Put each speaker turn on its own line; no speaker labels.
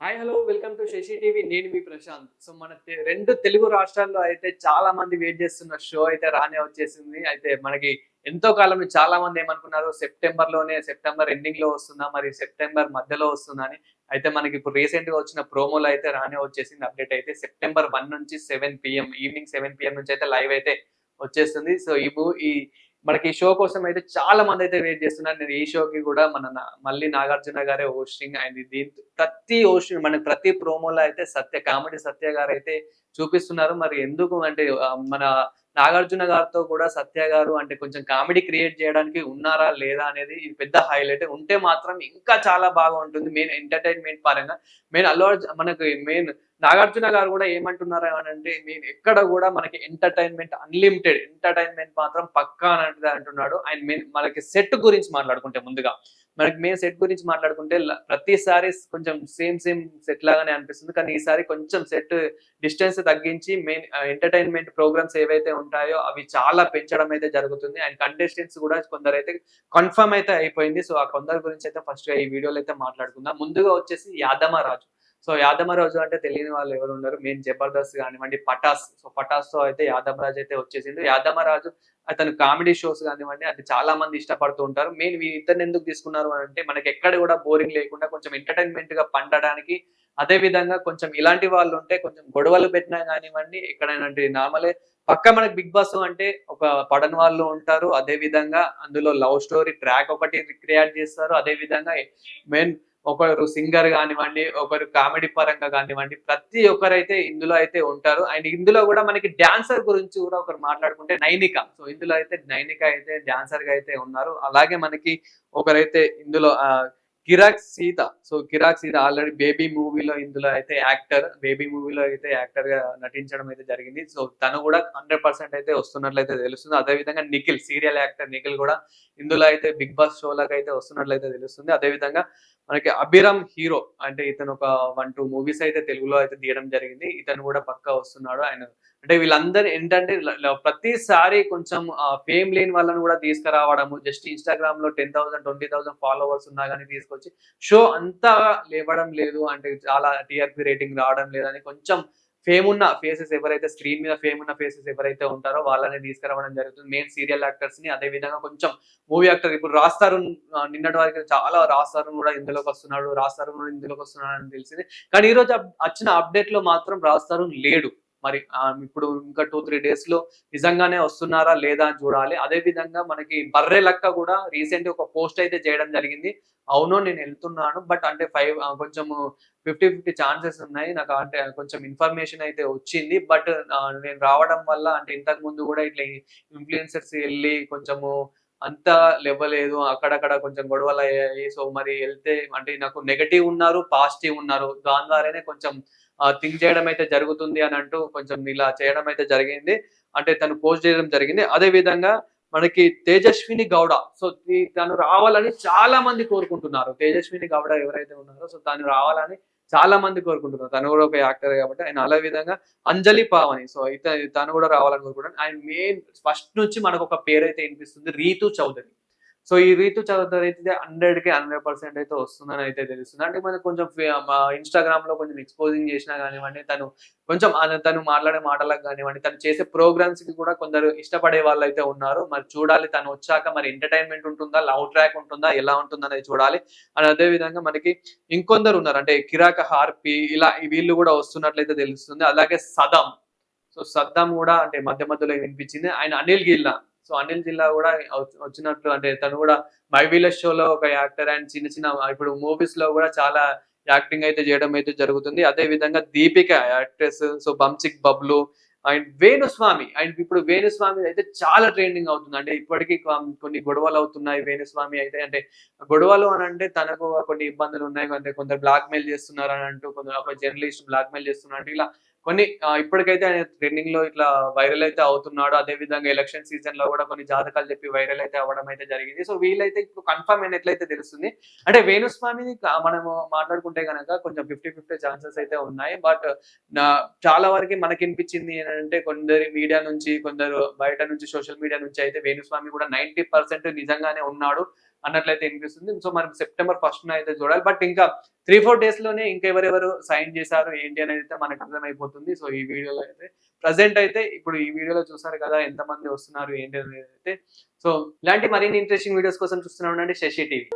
Hi hello welcome to Shashi TV. నేను మీ Prashanth. So మన రెండు తెలుగు రాష్ట్రాల్లో అయితే చాలా మంది వెయిట్ చేస్తున్న షో అయితే రానే వచ్చేసింది. అయితే మనకి ఎంతో కాలం నుంచి చాలా మంది ఏమనుకున్నారు, సెప్టెంబర్ ఎండింగ్ లో వస్తుందా, మరి సెప్టెంబర్ మధ్యలో వస్తుందా అని. అయితే మనకి ఇప్పుడు రీసెంట్ గా వచ్చిన ప్రోమోలో అయితే రానే వచ్చేసింది. అప్డేట్ అయితే సెప్టెంబర్ 1 నుంచి 7 PM ఈవినింగ్ 7 PM నుంచి అయితే లైవ్ అయితే వచ్చేస్తుంది. సో ఈ మనకి ఈ షో కోసం అయితే చాలా మంది అయితే వెయిట్ చేస్తున్నారు. నేను ఈ షోకి కూడా మళ్ళీ నాగార్జున గారే హోస్టింగ్. అండ్ దీంతో ప్రతి ప్రోమోలో అయితే కామెడీ సత్య గారు అయితే చూపిస్తున్నారు. మరి ఎందుకు అంటే మన నాగార్జున గారితో కూడా సత్య గారు అంటే కొంచెం కామెడీ క్రియేట్ చేయడానికి ఉన్నారా లేదా అనేది ఇది పెద్ద హైలైట్. ఉంటే మాత్రం ఇంకా చాలా బాగా ఉంటుంది. మెయిన్ ఎంటర్టైన్మెంట్ పరంగా మెయిన్ నాగార్జున గారు కూడా ఏమంటున్నారు అని అంటే, నేను ఎక్కడ కూడా మనకి ఎంటర్టైన్మెంట్ మాత్రం పక్కా అనేది అంటున్నాడు. అండ్ మనకి సెట్ గురించి మాట్లాడుకుంటే ముందుగా మనకి మెయిన్ సెట్ గురించి మాట్లాడుకుంటే ప్రతిసారి కొంచెం సేమ్ సెట్ లాగానే అనిపిస్తుంది. కానీ ఈసారి కొంచెం సెట్ డిస్టెన్స్ తగ్గించి మెయిన్ ఎంటర్టైన్మెంట్ ప్రోగ్రామ్స్ ఏవైతే ఉంటాయో అవి చాలా పెంచడం అయితే జరుగుతుంది. అండ్ కంటెస్టెంట్స్ కూడా కొందరైతే కన్ఫర్మ్ అయితే అయిపోయింది. సో ఆ కొందరి గురించి అయితే ఫస్ట్ ఈ వీడియోలో అయితే మాట్లాడుకుందాం. ముందుగా వచ్చేసి యాదమరాజు. సో యాదమరాజు అంటే తెలియని వాళ్ళు ఎవరు ఉండరు. మెయిన్ జబర్దస్త్ కానివ్వండి, పటాస్. సో పటాస్ తో అయితే యాదమరాజు అయితే వచ్చేసింది. యాదమరాజు అతను కామెడీ షోస్ కానివ్వండి అంటే చాలా మంది ఇష్టపడుతూ ఉంటారు. మెయిన్ ఇతన్ని ఎందుకు తీసుకున్నారు అని అంటే మనకి ఎక్కడ కూడా బోరింగ్ లేకుండా కొంచెం ఎంటర్టైన్మెంట్ గా పండడానికి, అదే విధంగా కొంచెం ఇలాంటి వాళ్ళు ఉంటే కొంచెం గొడవలు పెట్టినా కానివ్వండి ఎక్కడైనా నార్మలే పక్క మనకి బిగ్ బాస్ అంటే ఒక పడని వాళ్ళు ఉంటారు. అదే విధంగా అందులో లవ్ స్టోరీ ట్రాక్ ఒకటి క్రియేట్ చేస్తారు. అదే విధంగా మెయిన్ ఒకరు సింగర్ గానివ్వండి, ఒకరు కామెడీ పరంగా గానివ్వండి, ప్రతి ఒక్కరైతే ఇందులో అయితే ఉంటారు. అండ్ ఇందులో గూడా మనకి డాన్సర్ గురించి గూడా ఒకరు మాట్లాడుకుంటే నైనిక. సో ఇందులో అయితే నైనిక అయితే డాన్సర్‌గా అయితే ఉన్నారు. అలాగే మనకి ఒకరైతే ఇందులో కిరాక్ సీత. సో కిరాక్ సీత ఆల్రెడీ ఇందులో అయితే బేబీ మూవీలో అయితే యాక్టర్‌గా నటించడం అయితే జరిగింది. సో తను గూడా 100% అయితే వస్తున్నట్లయితే తెలుస్తుంది. అదే విధంగా నిఖిల్, సీరియల్ యాక్టర్ నిఖిల్ గూడా ఇందులో అయితే బిగ్ బాస్ షోలకైతే వస్తున్నట్లయితే తెలుస్తుంది. అదే విధంగా మనకి అభిరామ్ హీరో అంటే ఇతను ఒక 1, 2 మూవీస్ అయితే తెలుగులో అయితే తీయడం జరిగింది. ఇతను కూడా పక్కా వస్తున్నాడు. అంటే వీళ్ళందరూ ఏంటంటే ప్రతిసారి కొంచెం ఫేమ్ లేని వాళ్ళని కూడా తీసుకురావడము. జస్ట్ ఇన్‌స్టాగ్రామ్‌లో 10,000, 20,000 ఫాలోవర్స్ ఉన్నా గాని తీసుకొచ్చి షో అంతా లేవడం లేదు. అంటే చాలా టీఆర్‌పీ రేటింగ్ రావడం లేదని కొంచెం స్క్రీన్ మీద ఫేమ్ ఉన్న ఫేసెస్ ఎవరైతే ఉంటారో వాళ్ళని తీసుకురావడం జరుగుతుంది. మెయిన్ సీరియల్ యాక్టర్స్‌ని, అదే విధంగా కొంచెం మూవీ యాక్టర్ ఇప్పుడు నిన్నటి వరకు చాలా రాజ్ తరుణ్ కూడా ఇందులోకి వస్తున్నాడని తెలిసింది. కానీ ఈరోజు వచ్చిన అప్డేట్‌లో మాత్రం రాజ్ తరుణ్ లేడు. మరి ఇప్పుడు ఇంకా 2, 3 డేస్‌లో నిజంగానే వస్తున్నారా లేదా అని చూడాలి. అదే విధంగా మనకి బర్రె లక్క కూడా రీసెంట్‌గా ఒక పోస్ట్ అయితే చేయడం జరిగింది. అవును నేను ఎళ్తున్నాను. బట్ అంటే కొంచెము 50, 50 ఛాన్సెస్ ఉన్నాయి. నాకు అంటే కొంచెం ఇన్ఫర్మేషన్ అయితే వచ్చింది. బట్ నేను రావడం వల్ల అంటే ఇంతకు ముందు కూడా ఇట్లా ఇన్‌ఫ్లుయెన్సర్స్ ఎళ్లి కొంచెము అంతా లెవ్వలేదు. అక్కడక్కడ కొంచెం గొడవలయ్యాయి. సో, మరి ఎళ్తే అంటే నాకు నెగెటివ్ ఉన్నారు, పాజిటివ్ ఉన్నారు. దాని ద్వారానే కొంచెం థింక్ చేయడం అయితే జరుగుతుంది అని అంటూ కొంచెం ఇలా చేయడం అయితే జరిగింది. అంటే తను పోస్ట్ చేయడం జరిగింది. అదే విధంగా మనకి తేజస్విని గౌడ. సో, తను రావాలని చాలా మంది కోరుకుంటున్నారు. తేజస్విని గౌడ ఎవరైతే ఉన్నారో సో, తను రావాలని చాలా మంది కోరుకుంటున్నారు. తను కూడా ఒక యాక్టర్ కాబట్టి. అండ్ అదే విధంగా అంజలి పావని. సో, తను కూడా రావాలని కోరుకుంటున్నాను. అండ్ మెయిన్ ఫస్ట్ నుంచి మనకొక పేరైతే ఇనిపిస్తుంది. రీతు చౌదరి. సో, ఈ రీతు చౌదరి అయితే 100కి 100% అయితే వస్తుందని అయితే తెలుస్తుంది. అంటే మనకు కొంచెం ఇన్‌స్టాగ్రామ్‌లో కొంచెం ఎక్స్‌పోజింగ్ చేసినా గానివ్వండి, తను మాట్లాడే మాటలకు గానివ్వండి, తను చేసే ప్రోగ్రామ్స్‌కి కూడా కొందరు ఇష్టపడే వాళ్ళైతే ఉన్నారు. మరి చూడాలి తనొచ్చాక మరి ఎంటర్‌టైన్‌మెంట్ ఉంటుందా? లవ్ ట్రాక్ ఉంటుందా? ఎలా ఉంటుందనేది చూడాలి. అండ్ అదే విధంగా మనకి ఇంకొందరున్నారు. అంటే కిరాక హార్పి ఇలా వీళ్ళు గూడా వస్తున్నట్లయితే తెలుస్తుంది. అలాగే సదాం. సో, సద్దాం గూడా అంటే మధ్య మధ్యలో వినిపించింది. ఆయన అనిల్ గిల్లా. సో, అనిల్ జిల్లా గూడా వచ్చినట్లు అంటే తను గూడా 'మై విలేజ్' షోలో ఒక యాక్టర్. అండ్ చిన్న చిన్న ఇప్పుడు మూవీస్‌లో గూడా చాలా యాక్టింగ్ అయితే జేయడం అయితే జరుగుతుంది. అదే విధంగా Deepika actress. So, 'బంచిక్ Bablu' and Venu Swamy. And ఇప్పుడు వేణుస్వామి అయితే చాలా ట్రెండింగ్ అవుతుంది. అంటే ఇప్పటికి కొన్ని గొడవలవుతున్నాయి. వేణుస్వామి అయితే అంటే గొడవలు అనంటే తనకు కొన్ని ఇబ్బందులున్నాయి. అంటే కొందరు బ్లాక్‌మెయిల్ చేస్తున్నారని అంటూ ఒక జర్నలిస్ట్ బ్లాక్‌మెయిల్ చేస్తున్నట్టు ఇలా కొన్ని ఇప్పటికైతే ఆయన ట్రెండింగ్‌లో ఇట్లా వైరల్ అయితే అవుతున్నాడు. అదే విధంగా ఎలక్షన్ సీజన్‌లో గూడా కొన్ని జాతకాలు చెప్పి వైరల్ అయితే అవ్వడం అయితే జరిగింది. సో, వీళ్ళైతే ఇప్పుడు కన్ఫర్మ్ అయినట్లయితే తెలుస్తుంది. అంటే వేణుస్వామిని మనము మాట్లాడుకుంటే గనక కొంచెం 50, 50 ఛాన్సెస్ అయితే ఉన్నాయి. బట్ నా చాలా వరకి మనకినిపించింది ఏంటంటే కొందరి మీడియా నుంచి, కొందరు బయట నుంచి సోషల్ మీడియా నుంచి అయితే వేణుస్వామి కూడా 90% నిజంగానే ఉన్నాడు. అన్నట్లయితే వినిపిస్తుంది. సో మనం సెప్టెంబర్ 1st అయితే చూడాలి. బట్ ఇంకా 3-4 డేస్ లోనే ఇంకా ఎవరెవరు సైన్ చేశారు ఏంటి అనేది అయితే మనకు అర్థమైపోతుంది. సో ఈ వీడియోలో అయితే ప్రెజెంట్ అయితే ఇప్పుడు ఈ వీడియోలో చూసారు కదా ఎంతమంది వస్తున్నారు ఏంటి అనేది అయితే. సో ఇలాంటి మరిన్ని ఇంట్రెస్టింగ్ వీడియోస్ కోసం చూస్తూనే ఉండండి శశి టీవీ.